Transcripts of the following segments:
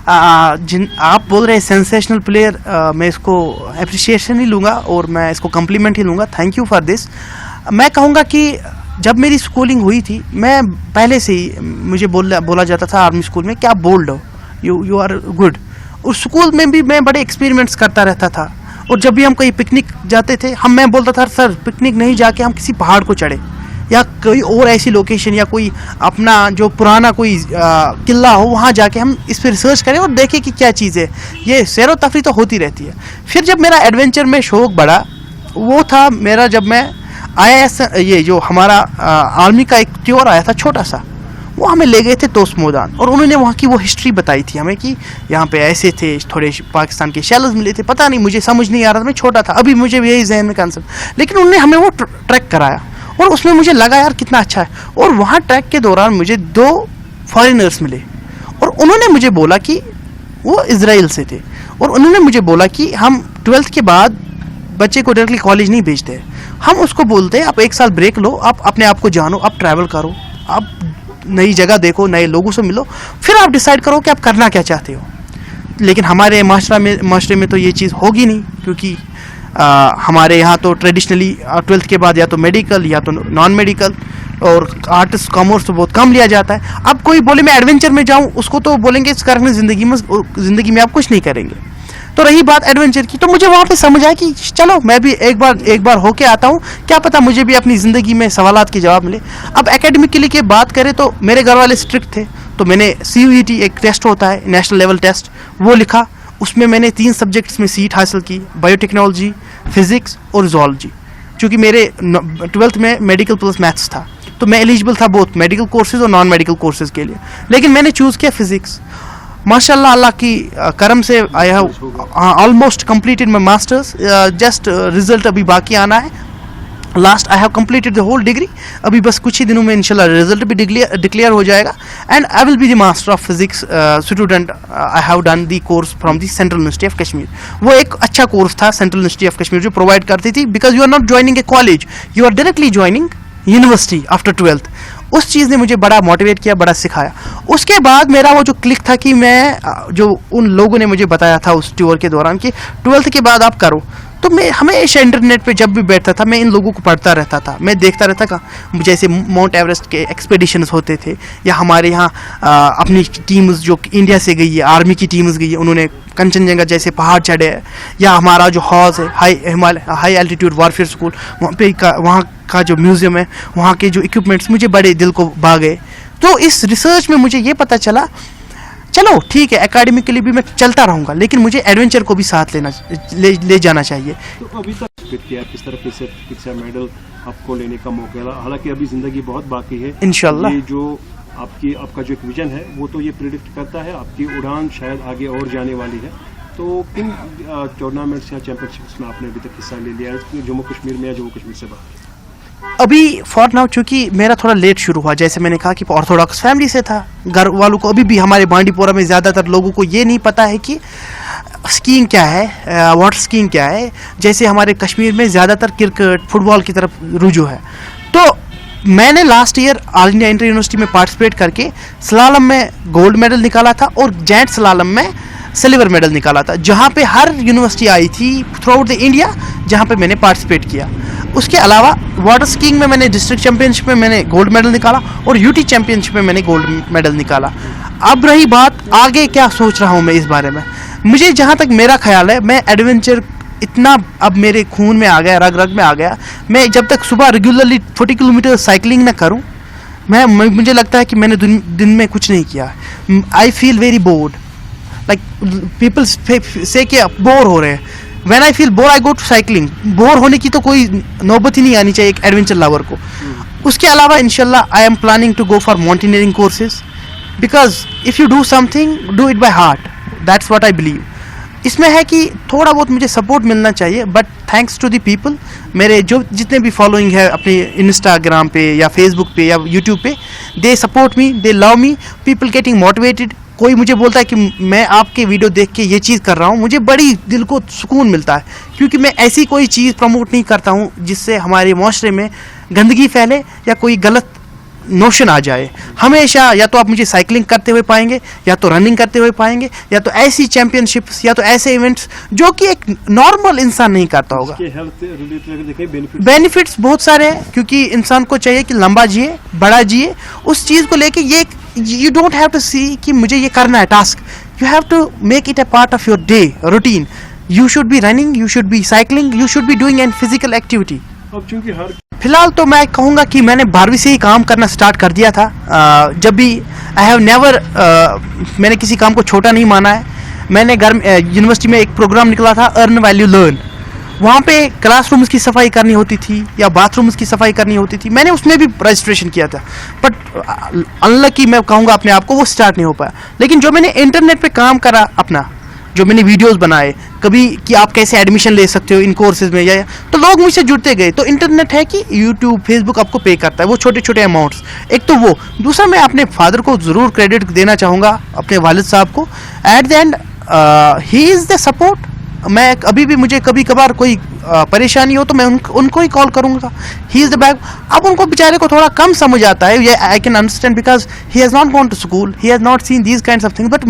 जिन आप बोल रहे हैं सेंसेशनल प्लेयर, मैं इसको अप्रिशिएशन ही लूँगा और मैं इसको कम्प्लीमेंट ही लूँगा। Thank you for this. मैं कहूँगा कि जब मेरी स्कूलिंग हुई थी, मैं पहले से ही मुझे बोला जाता था आर्मी स्कूल में कि आप बोल्ड हो, यू आर गुड। और स्कूल में भी मैं बड़े एक्सपेरिमेंट्स करता रहता था। और जब भी हम कहीं पिकनिक जाते थे, मैं बोलता था सर पिकनिक नहीं जाके हम किसी पहाड़ को चढ़े या कोई और ऐसी लोकेशन या कोई अपना जो पुराना कोई किला हो, वहाँ जाके हम इस पर रिसर्च करें और देखें कि क्या चीज़ है। ये सैर व तफरी तो होती रहती है। फिर जब मेरा एडवेंचर में शौक बढ़ा, वो था मेरा जब मैं IAS, ये जो हमारा आर्मी का एक टूर आया था छोटा सा, वो हमें ले गए थे तोस्त मैदान और उन्होंने वहाँ की वो हिस्ट्री बताई थी हमें कि यहाँ पे ऐसे थे, थोड़े पाकिस्तान के शेल्स मिले थे, पता नहीं, मुझे समझ नहीं आ रहा था, मैं छोटा था, अभी मुझे यही जहन में कंसेप्ट। लेकिन उन्होंने हमें वो ट्रैक कराया और उसमें मुझे लगा यार कितना अच्छा है। और वहाँ ट्रैक के दौरान मुझे 2 फॉरेनर्स मिले और उन्होंने मुझे बोला कि वो इजराइल से थे और उन्होंने मुझे बोला कि हम 12th के बाद बच्चे को डायरेक्टली कॉलेज नहीं भेजते हैं, हम उसको बोलते हैं आप 1 साल ब्रेक लो, आप अपने आप को जानो, आप ट्रैवल करो, आप नई जगह देखो, नए लोगों से मिलो, फिर आप डिसाइड करो कि आप करना क्या चाहते हो। लेकिन हमारे माशरे में तो ये चीज़ होगी नहीं, क्योंकि हमारे यहाँ तो ट्रेडिशनली 12th के बाद या तो मेडिकल या तो नॉन मेडिकल और आर्ट्स कॉमर्स तो बहुत कम लिया जाता है। अब कोई बोले मैं एडवेंचर में जाऊँ, उसको तो बोलेंगे इस कारण ज़िंदगी में आप कुछ नहीं करेंगे। तो रही बात एडवेंचर की, तो मुझे वहाँ पे समझ आया कि चलो मैं भी एक बार होके आता हूँ, क्या पता मुझे भी अपनी ज़िंदगी में सवालात के जवाब मिले। अब एकेडमिकली की बात करें तो मेरे घर वाले स्ट्रिक्ट थे, तो मैंने CUET एक टेस्ट होता है, नेशनल लेवल टेस्ट, वो लिखा। उसमें मैंने 3 सब्जेक्ट्स में सीट हासिल की, बायोटेक्नोलॉजी, फिजिक्स और जूलॉजी। चूँकि मेरे 12th में मेडिकल प्लस मैथ्स था, तो मैं एलिजिबल था बोथ मेडिकल कोर्सेज और नॉन मेडिकल कोर्सेज के लिए, लेकिन मैंने चूज़ किया फिजिक्स। माशाल्लाह अल्लाह की करम से I have almost completed my masters, just result अभी बाकी आना है। Last I have completed the whole degree, अभी बस कुछ ही दिनों में इंशाल्लाह रिजल्ट भी डिक्लेयर हो जाएगा and I will be the master of physics student. I have done the course from the central university of Kashmir. वो एक अच्छा कोर्स था सेंट्रल यूनिवर्सिटी ऑफ कश्मीर जो प्रोवाइड करती थी, because you are not joining a college, you are directly joining university after 12th। उस चीज़ ने मुझे बड़ा मोटिवेट किया, बड़ा सिखाया। उसके बाद मेरा वो जो क्लिक था कि मैं जो उन लोगों ने मुझे बताया था उस टूर के दौरान कि 12th के बाद आप करो, तो मैं हमेशा इंटरनेट पे जब भी बैठता था मैं इन लोगों को पढ़ता रहता था, मैं देखता रहता था। जैसे माउंट एवरेस्ट के एक्सपेडिशंस होते थे, या हमारे यहाँ अपनी टीम्स जो इंडिया से गई है, आर्मी की टीम्स गई है, उन्होंने कंचनजंगा जैसे पहाड़ चढ़े हैं, या हमारा जो हॉज है हाई एल्टीट्यूड वारफेयर स्कूल, वहाँ का जो म्यूज़ियम है, वहाँ के जो इक्विपमेंट्स मुझे बड़े दिल को भा गए। तो इस रिसर्च में मुझे ये पता चला, चलो ठीक है एकेडमिकली भी मैं चलता रहूँगा, लेकिन मुझे एडवेंचर को भी साथ ले जाना चाहिए। तो अभी तक किया किस तरह से शिक्षा मेडल आपको लेने का मौका मिला, हालांकि अभी ज़िंदगी बहुत बाकी है इंशाल्लाह। ये जो आपका जो एक विजन है वो तो ये प्रेडिक्ट करता है आपकी उड़ान शायद आगे और जाने वाली है। तो किन टूर्नामेंट्स या चैंपियनशिप्स में आपने अभी तक हिस्सा ले लिया है जम्मू कश्मीर में या जम्मू कश्मीर से बाहर? अभी फॉर नाउ चूँकि मेरा थोड़ा लेट शुरू हुआ, जैसे मैंने कहा कि ऑर्थोडॉक्स फैमिली से था, घर वालों को अभी भी हमारे बांडीपोरा में ज़्यादातर लोगों को ये नहीं पता है कि स्कीइंग क्या है, वाटर स्कीइंग क्या है। जैसे हमारे कश्मीर में ज़्यादातर क्रिकेट फुटबॉल की तरफ रुझू है। तो मैंने last year all India inter university में पार्टिसिपेट करके स्लालम में गोल्ड मेडल निकाला था और जेंट स्लालम में सिल्वर मेडल निकाला था, जहाँ पे हर यूनिवर्सिटी आई थी थ्रू आउट द इंडिया जहाँ पे मैंने पार्टिसिपेट किया। उसके अलावा वाटर स्कीइंग में मैंने डिस्ट्रिक्ट चैंपियनशिप में मैंने गोल्ड मेडल निकाला और यूटी चैंपियनशिप में मैंने गोल्ड मेडल निकाला। अब रही बात आगे क्या सोच रहा हूँ मैं इस बारे में, मुझे जहाँ तक मेरा ख्याल है, मैं एडवेंचर इतना अब मेरे खून में आ गया, रग रग में आ गया। मैं जब तक सुबह रेगुलरली 40 किलोमीटर साइकिलिंग ना करूँ, मुझे लगता है कि मैंने दिन में कुछ नहीं किया। I feel very bored, like people से कि बोर हो रहे हैं। When I feel bore I go to cycling. Bore होने की तो कोई नौबत ही नहीं आनी चाहिए एक एडवेंचर लवर को। उसके अलावा इंशाल्लाह I am planning to go for mountaineering courses, because if you do something do it by heart, that's what I believe. इसमें है कि थोड़ा बहुत मुझे सपोर्ट मिलना चाहिए, but thanks to the people, मेरे जो जितने भी फॉलोइंग है अपने इंस्टाग्राम पे या फेसबुक पे या यूट्यूब पे, they support me, they love me, people getting motivated. कोई मुझे बोलता है कि मैं आपके वीडियो देख के ये चीज़ कर रहा हूँ, मुझे बड़ी दिल को सुकून मिलता है, क्योंकि मैं ऐसी कोई चीज़ प्रमोट नहीं करता हूँ जिससे हमारे माशरे में गंदगी फैले या कोई गलत नोशन आ जाए। हमेशा या तो आप मुझे साइकिलिंग करते हुए पाएंगे, या तो रनिंग करते हुए पाएंगे, या तो ऐसी चैंपियनशिप्स, या तो ऐसे इवेंट्स जो कि एक नॉर्मल इंसान नहीं करता होगा। हेल्थ रिलेटेड देखें बेनिफिट्स बहुत सारे हैं, क्योंकि इंसान को चाहिए कि लंबा जिए, बड़ा जिए। उस चीज़ को लेके ये you don't have to see कि मुझे ये करना है task, you have to make it a part of your day routine. You should be running, you should be cycling, you should be doing an physical activity. अब चूंकि हर फिलहाल तो मैं कहूँगा कि मैंने 12वीं से ही काम करना स्टार्ट कर दिया था। जब भी आई हैव नेवर, मैंने किसी काम को छोटा नहीं माना है। मैंने घर यूनिवर्सिटी में एक प्रोग्राम निकला था, अर्न वैल्यू लर्न। वहाँ पे क्लासरूम्स की सफाई करनी होती थी या बाथरूम्स की सफाई करनी होती थी, मैंने उसमें भी रजिस्ट्रेशन किया था, बट अनलकी मैं कहूँगा अपने आप को, वो स्टार्ट नहीं हो पाया। लेकिन जो मैंने इंटरनेट पे काम करा अपना, जो मैंने वीडियोस बनाए कभी कि आप कैसे एडमिशन ले सकते हो इन कोर्सेज में, या तो लोग मुझसे जुड़ते गए। तो इंटरनेट है कि यूट्यूब, फेसबुक आपको पे करता है वो छोटे छोटे अमाउंट्स। एक तो वो, दूसरा मैं अपने फादर को ज़रूर क्रेडिट देना चाहूँगा, अपने वालिद साहब को। At the and he is the support. मैं अभी भी, मुझे कभी कभार कोई परेशानी हो तो मैं उनको ही कॉल करूँगा। He is the back. अब उनको बेचारे को थोड़ा कम समझ आता है, ये I can understand, because he has not gone to school, he has not seen these kinds of things, but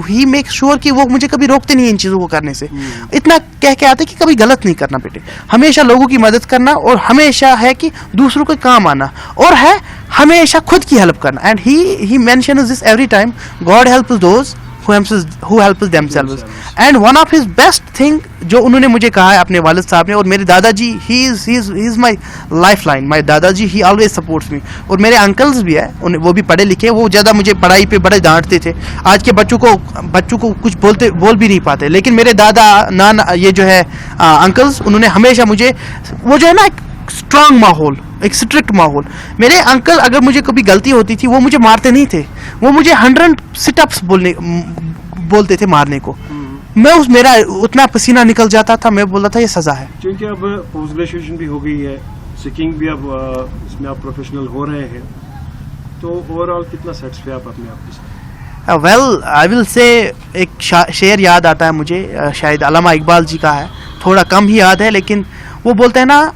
he make sure कि वो मुझे कभी रोकते नहीं है इन चीज़ों को करने से। इतना कह के आते कि कभी गलत नहीं करना बेटे, हमेशा लोगों की मदद करना, और हमेशा है कि दूसरों के काम आना, और है हमेशा खुद की हेल्प करना। And he mentions this every time, God helps those who helps themselves, and one of his best thing जो उन्होंने मुझे कहा है अपने वालिद साहब ने, और मेरे दादाजी, he is my lifeline, my दादाजी he always supports me। और मेरे अंकल्स भी है, वो भी पढ़े लिखे, वो ज़्यादा मुझे पढ़ाई पे बड़े डांटते थे। आज के बच्चों को कुछ बोल भी नहीं पाते, लेकिन मेरे दादा नाना, ये जो है अंकल्स, उन्होंने हमेशा मुझे, वो जो है ना, एक स्ट्रांग माहौल, एक स्ट्रिक्ट माहौल। मेरे अंकल अगर मुझे कभी गलती होती थी, वो मुझे मारते नहीं थे, वो मुझे 100 सिटअप्स बोलते थे मारने को। मैं मेरा उतना पसीना निकल जाता था, मैं बोलता था ये सजा है। क्योंकि अब पोस्ट ग्रेजुएशन भी हो गई है, सिकिंग भी, अब इसमें आप प्रोफेशनल हो रहे हैं, तो ओवरऑल कितना सेटिस्फाई आप अपने आप से? वेल, आई विल से, एक शेर याद आता है मुझे, शायद अल्लामा इकबाल जी का है, थोड़ा कम ही याद है, लेकिन वो बोलते हैं ना,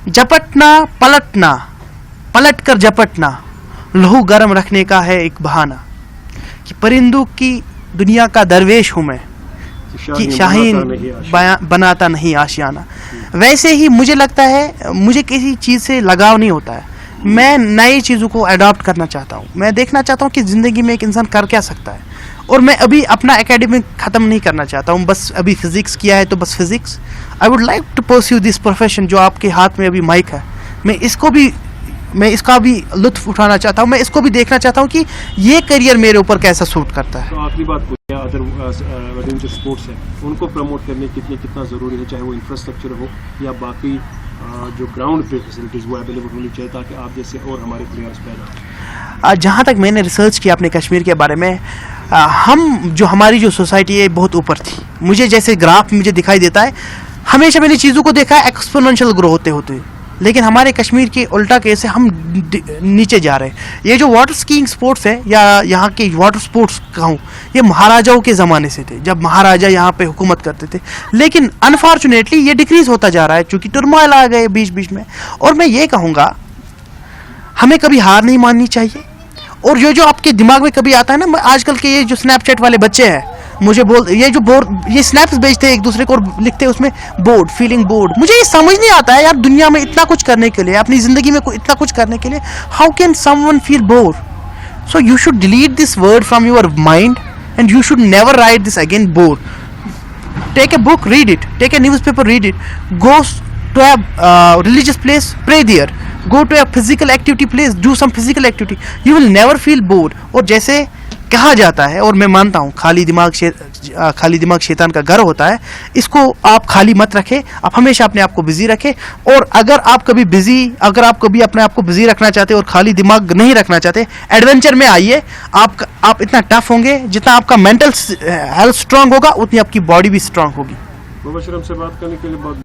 झपटना पलटना, पलट कर झपटना, लहू गर्म रखने का है एक बहाना, कि परिंदों की दुनिया का दरवेश हूँ मैं, कि शाहीन बनाता नहीं आशियाना। वैसे ही मुझे लगता है, मुझे किसी चीज़ से लगाव नहीं होता है, मैं नई चीज़ों को अडॉप्ट करना चाहता हूँ। मैं देखना चाहता हूँ कि ज़िंदगी में एक इंसान कर क्या सकता है, और मैं अभी अपना एकेडमिक ख़त्म नहीं करना चाहता हूँ, बस अभी फिज़िक्स किया है तो बस physics. I would like to pursue this profession, जो आपके हाथ में अभी माइक है, मैं इसका भी लुत्फ उठाना चाहता हूँ, मैं इसको भी देखना चाहता हूँ कि ये करियर मेरे ऊपर कैसा सूट करता है। तो आखिरी बात पूछिए, अदर जो स्पोर्ट्स है उनको प्रमोट करने कितना ज़रूरी है, चाहे वो इंफ्रास्ट्रक्चर हो या बाकी जो ग्राउंड पे फैसिलिटीज़ वो अवेलेबल होनी चाहिए, ताकि आप जैसे और हमारे प्लेयर्स पैदा हो। जहाँ तक मैंने रिसर्च किया अपने कश्मीर के बारे में, हमारी जो सोसाइटी है बहुत ऊपर थी। मुझे जैसे ग्राफ मुझे दिखाई देता है, हमेशा मैंने चीज़ों को देखा है एक्सपोनेंशियल ग्रो होते होते, लेकिन हमारे कश्मीर के उल्टा केस है, हम नीचे जा रहे हैं। ये जो वाटर स्कीइंग स्पोर्ट्स है, या यहाँ के वाटर स्पोर्ट्स कहूँ, ये महाराजाओं के ज़माने से थे, जब महाराजा यहाँ पे हुकूमत करते थे, लेकिन अनफॉर्चुनेटली ये डिक्रीज होता जा रहा है, क्योंकि टर्मोइल आ गए बीच बीच में। और मैं ये कहूँगा, हमें कभी हार नहीं माननी चाहिए, और जो आपके दिमाग में कभी आता है ना, आजकल के ये जो स्नैपचैट वाले बच्चे हैं, मुझे ये स्नैप्स भेजते हैं एक दूसरे को, और लिखते हैं उसमें बोर्ड, फीलिंग बोर्ड। मुझे ये समझ नहीं आता है यार, दुनिया में इतना कुछ करने के लिए, अपनी ज़िंदगी में इतना कुछ करने के लिए, how can someone feel bore? So you should delete this word from your mind, and you should never write this again, bore. Take a book, read it. Take a newspaper, read it. Go to a religious place, pray there. Go to a physical activity place, do some physical activity. You will never feel bored. और जैसे कहा जाता है, और मैं मानता हूँ, खाली दिमाग शैतान का घर होता है। इसको आप खाली मत रखें, आप हमेशा अपने आप को बिजी रखें। और अगर आप कभी अपने आप को बिजी रखना चाहते और खाली दिमाग नहीं रखना चाहते, एडवेंचर में आइए। आप इतना टफ होंगे, जितना आपका मेंटल हेल्थ स्ट्रांग होगा, उतनी आपकी बॉडी भी स्ट्रांग होगी। मुबशर, हमसे बात करने के लिए बहुत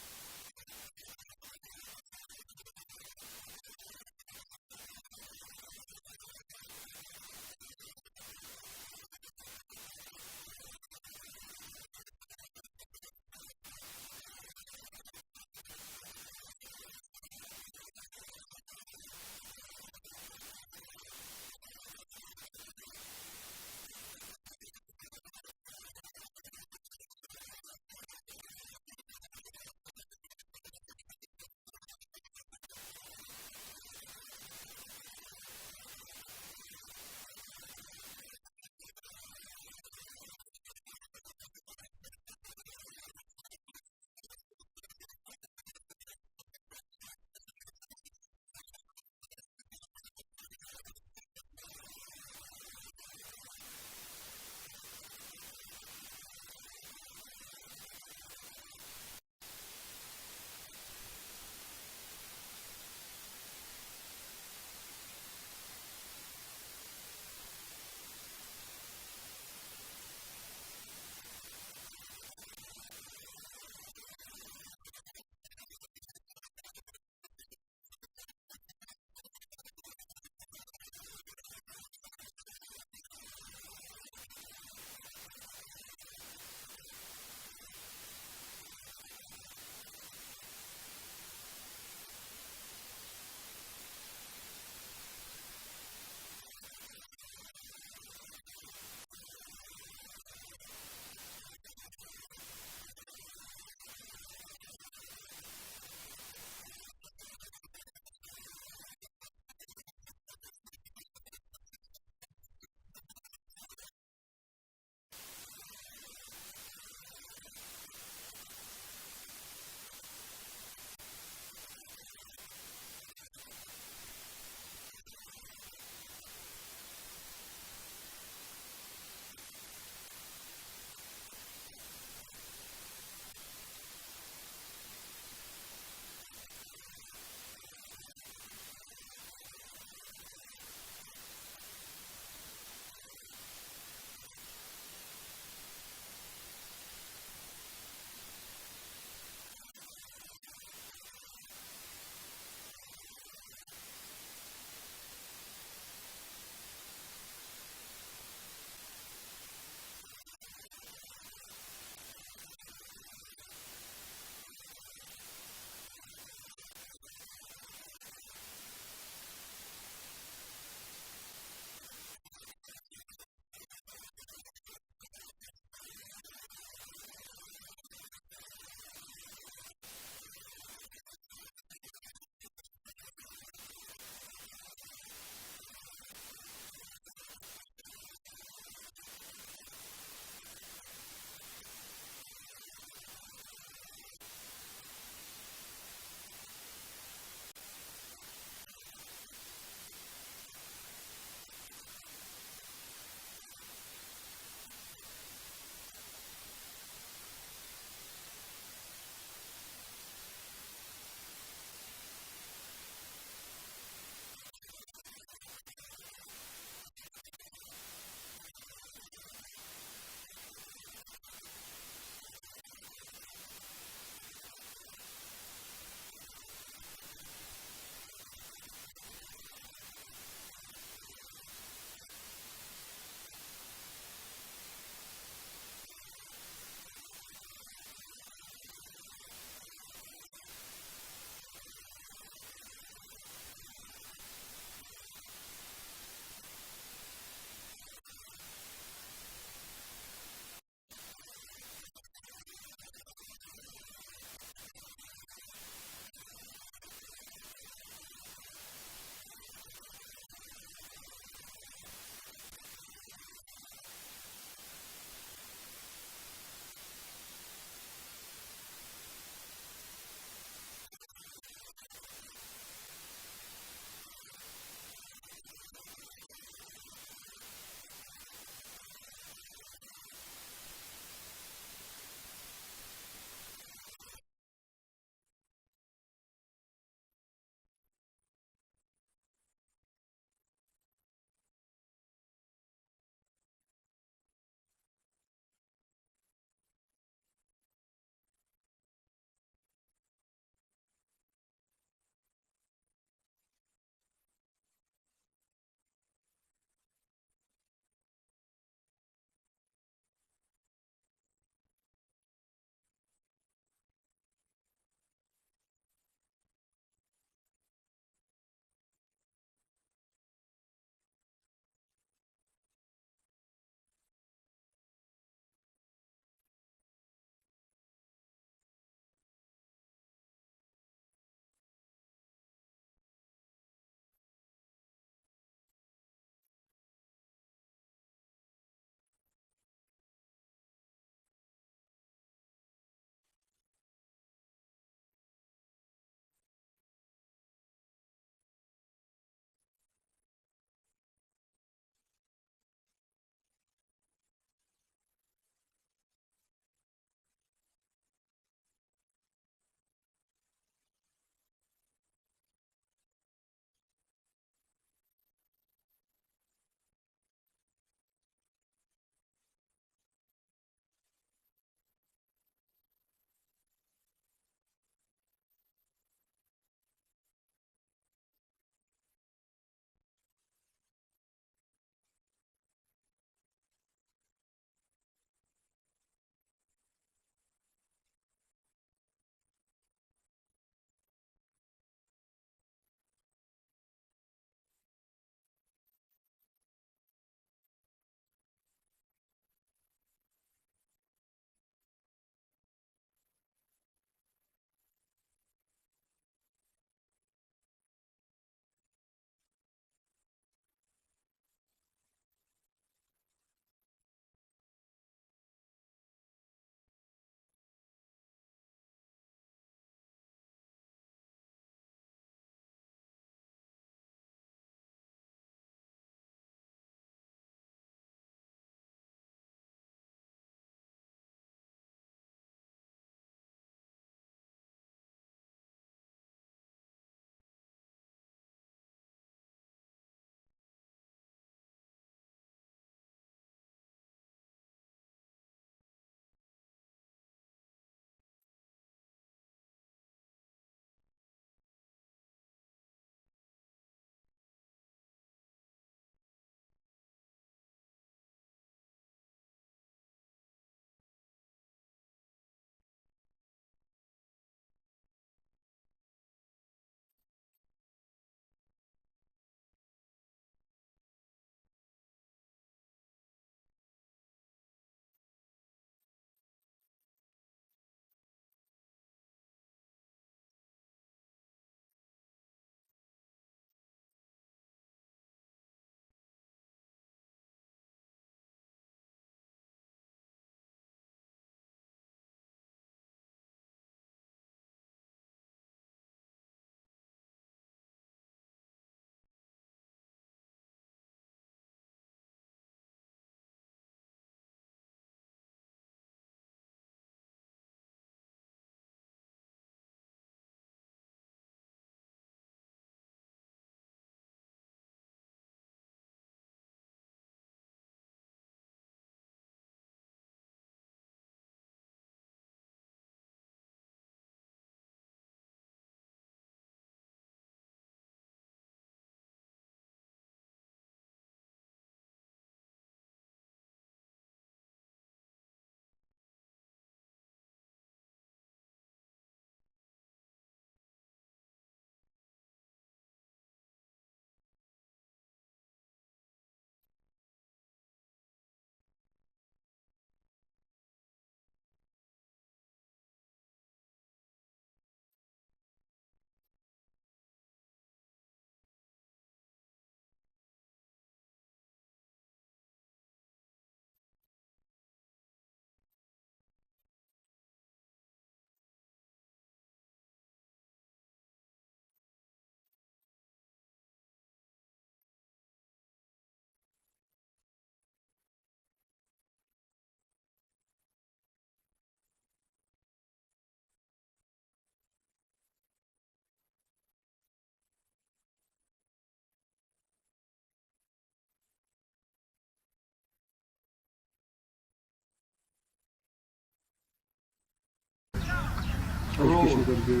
एजुकेशन करके।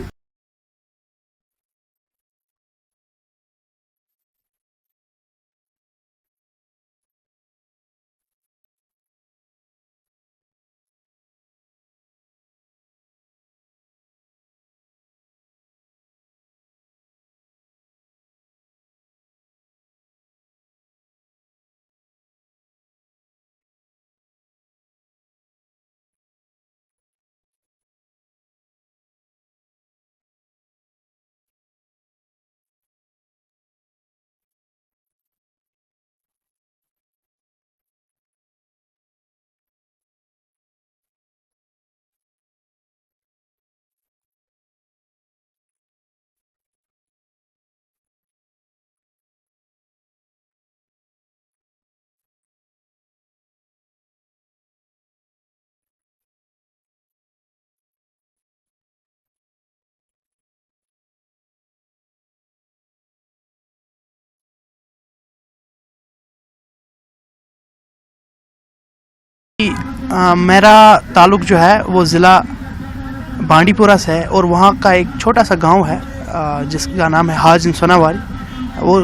मेरा ताल्लुक जो है वो ज़िला बांडीपुरा से है और वहाँ का एक छोटा सा गांव है जिसका नाम है हाजिन सोनावारी। वो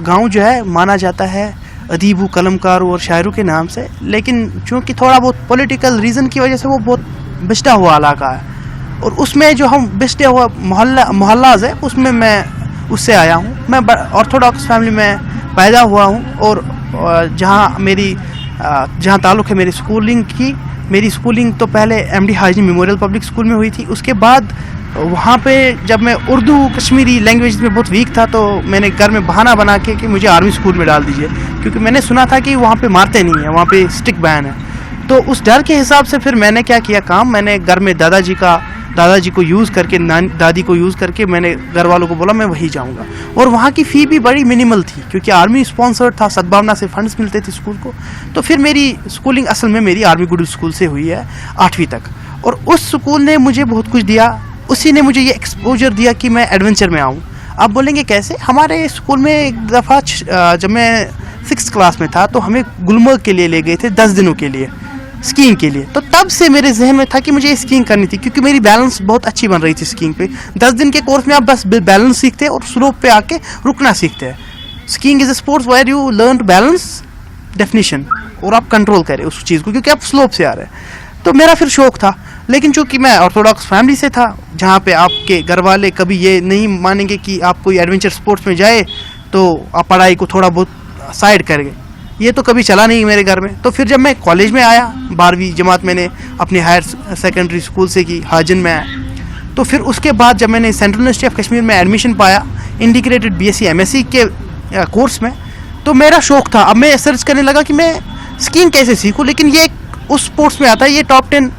गांव जो है माना जाता है अदीबू कलमकारों और शायरों के नाम से, लेकिन चूँकि थोड़ा बहुत पॉलिटिकल रीज़न की वजह से वो बहुत बिछड़ा हुआ इलाका है और उसमें जो हम बिछड़े हुआ मोहल्लाज है उसमें मैं उससे आया हूँ। मैं ऑर्थोडॉक्स फैमिली में पैदा हुआ हूँ और जहाँ ताल्लुक़ है मेरी स्कूलिंग तो पहले एमडी हाजी मेमोरियल पब्लिक स्कूल में हुई थी। उसके बाद वहाँ पे जब मैं उर्दू कश्मीरी लैंग्वेज में बहुत वीक था तो मैंने घर में बहाना बना के कि मुझे आर्मी स्कूल में डाल दीजिए, क्योंकि मैंने सुना था कि वहाँ पे मारते नहीं हैं, वहाँ पे स्टिक बैन है। तो उस डर के हिसाब से फिर मैंने क्या किया काम, मैंने घर में दादाजी को यूज़ करके दादी को यूज़ करके मैंने घर वालों को बोला मैं वहीं जाऊंगा। और वहाँ की फ़ी भी बड़ी मिनिमल थी क्योंकि आर्मी स्पॉन्सर्ड था, सद्भावना से फंड्स मिलते थे स्कूल को। तो फिर मेरी स्कूलिंग असल में मेरी आर्मी गुड स्कूल से हुई है 8वीं तक, और उस स्कूल ने मुझे बहुत कुछ दिया। उसी ने मुझे ये एक्सपोजर दिया कि मैं एडवेंचर में आऊँ। आप बोलेंगे कैसे? हमारे स्कूल में एक दफ़ा जब मैं 6th क्लास में था तो हमें गुलमर्ग के लिए ले गए थे 10 दिनों के लिए स्कीइंग के लिए। तो तब से मेरे जहन में था कि मुझे स्कीइंग करनी थी क्योंकि मेरी बैलेंस बहुत अच्छी बन रही थी स्कीइंग पे। 10 दिन के कोर्स में आप बस बैलेंस सीखते हैं और स्लोप पे आके रुकना सीखते हैं। Skiing is a sports wear you learn balance definition और आप कंट्रोल करें उस चीज़ को क्योंकि आप स्लोप से आ रहे हैं। तो मेरा फिर शौक था, लेकिन चूंकि मैं ऑर्थोडॉक्स फैमिली से था जहाँ पे आपके घर वाले कभी ये नहीं मानेंगे कि आप कोई एडवेंचर स्पोर्ट्स में जाए तो आप पढ़ाई को थोड़ा बहुत साइड करेंगे, ये तो कभी चला नहीं मेरे घर में। तो फिर जब मैं कॉलेज में आया 12वीं जमात मैंने अपनी हायर सेकेंडरी स्कूल से की, हाजिन में आया। तो फिर उसके बाद जब मैंने सेंट्रल यूनिवर्सिटी ऑफ कश्मीर में एडमिशन पाया इंटीग्रेटेड BSc MSc के कोर्स में, तो मेरा शौक था। अब मैं सर्च करने लगा कि मैं स्कीइंग कैसे सीखूं, लेकिन ये उस स्पोर्ट्स में आता है, ये टॉप 10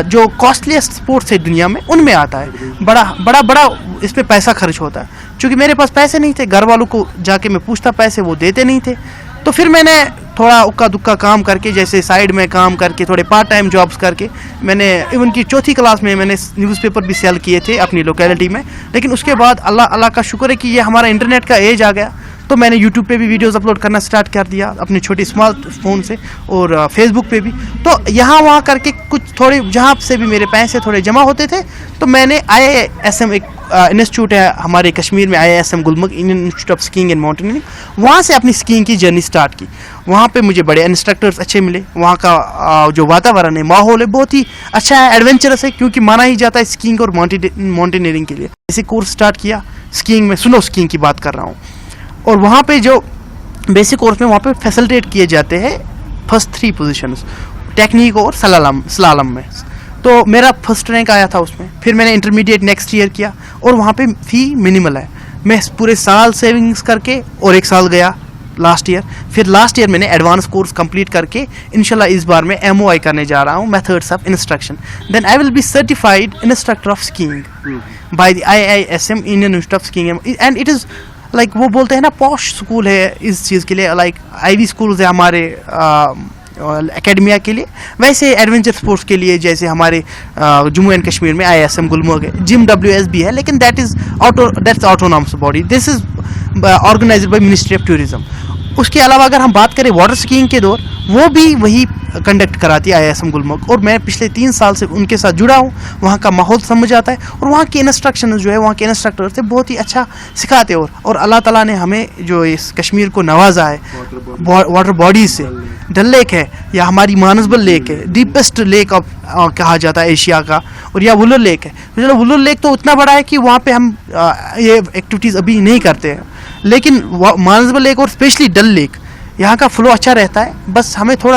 जो कॉस्टलीस्ट स्पोर्ट्स है दुनिया में उनमें आता है। बड़ा इस पे पैसा खर्च होता है। चूँकि मेरे पास पैसे नहीं थे, घर वालों को जाके मैं पूछता पैसे, वो देते नहीं थे। तो फिर मैंने थोड़ा उक्का दुक्का काम करके, जैसे साइड में काम करके, थोड़े पार्ट टाइम जॉब्स करके, मैंने इवन की 4थी क्लास में मैंने न्यूज़पेपर भी सेल किए थे अपनी लोकेलिटी में। लेकिन उसके बाद अल्लाह का शुक्र है कि ये हमारा इंटरनेट का एज आ गया, तो मैंने यूट्यूब पे भी वीडियोस अपलोड करना स्टार्ट कर दिया अपने छोटे स्मार्टफोन से, और फेसबुक पे भी। तो यहाँ वहाँ करके कुछ थोड़े जहाँ से भी मेरे पैसे थोड़े जमा होते थे, तो मैंने IISM एक इंस्टीट्यूट है हमारे कश्मीर में, IISM Gulmarg, Indian institute of skiing and mountaineering, वहाँ से अपनी स्कीइंग की जर्नी स्टार्ट की। वहाँ पे मुझे बड़े इंस्ट्रक्टर्स अच्छे मिले। वहाँ का जो वातावरण है, माहौल है, बहुत ही अच्छा है, एडवेंचरस है, क्योंकि माना ही जाता है स्कीइंग और माउंटेनियरिंग के लिए। ऐसे कोर्स स्टार्ट किया स्कीइंग में, स्नो स्कीइंग की बात कर रहा हूँ। और वहाँ पे जो बेसिक कोर्स में वहाँ पे फैसिलिटेट किए जाते हैं फर्स्ट 3 पोजीशंस, टेक्निक और स्लालम में। तो मेरा फर्स्ट रैंक आया था उसमें। फिर मैंने इंटरमीडिएट नेक्स्ट ईयर किया और वहाँ पे फ़ी मिनिमल है। मैं पूरे साल सेविंग्स करके और 1 साल गया लास्ट ईयर। फिर लास्ट ईयर मैंने एडवांस कोर्स कंप्लीट करके इंशाल्लाह इस बार मैं MOI करने जा रहा हूँ, methods of instruction. Then I will be certified instructor of skiing by the IISM Indian institute of skiing. And it is like वो बोलते हैं ना, पॉश स्कूल है इस चीज़ के लिए, लाइक IB स्कूल्स है हमारे एकेडमिया के लिए, वैसे एडवेंचर स्पोर्ट्स के लिए जैसे हमारे जम्मू एंड कश्मीर में IISM गुलमर्ग है, जिम WS भी है, लेकिन that's autonomous body, this is organised by ministry of tourism. उसके अलावा अगर हम बात करें वाटर स्कीइंग के दौर, वो भी वही कंडक्ट कराती है IISM गुलमर्ग, और मैं पिछले 3 साल से उनके साथ जुड़ा हूँ। वहाँ का माहौल समझ आता है, और वहाँ के इंस्ट्रक्शन जो है वहाँ के इंस्ट्रक्टर थे बहुत ही अच्छा सिखाते हैं। और अल्लाह ताला ने हमें जो इस कश्मीर को नवाजा है वाटर बॉडीज से, डल लेक है या हमारी मानसबल लेक है, डीपेस्ट लेक ऑफ कहा जाता है एशिया का, और या वुलर लेक है। चलो वुलर लेक तो उतना बड़ा है कि वहाँ पे हम ये एक्टिविटीज़ अभी नहीं करते हैं, लेकिन मानसबल लेक और स्पेशली डल लेक यहाँ का फ्लो अच्छा रहता है। बस हमें थोड़ा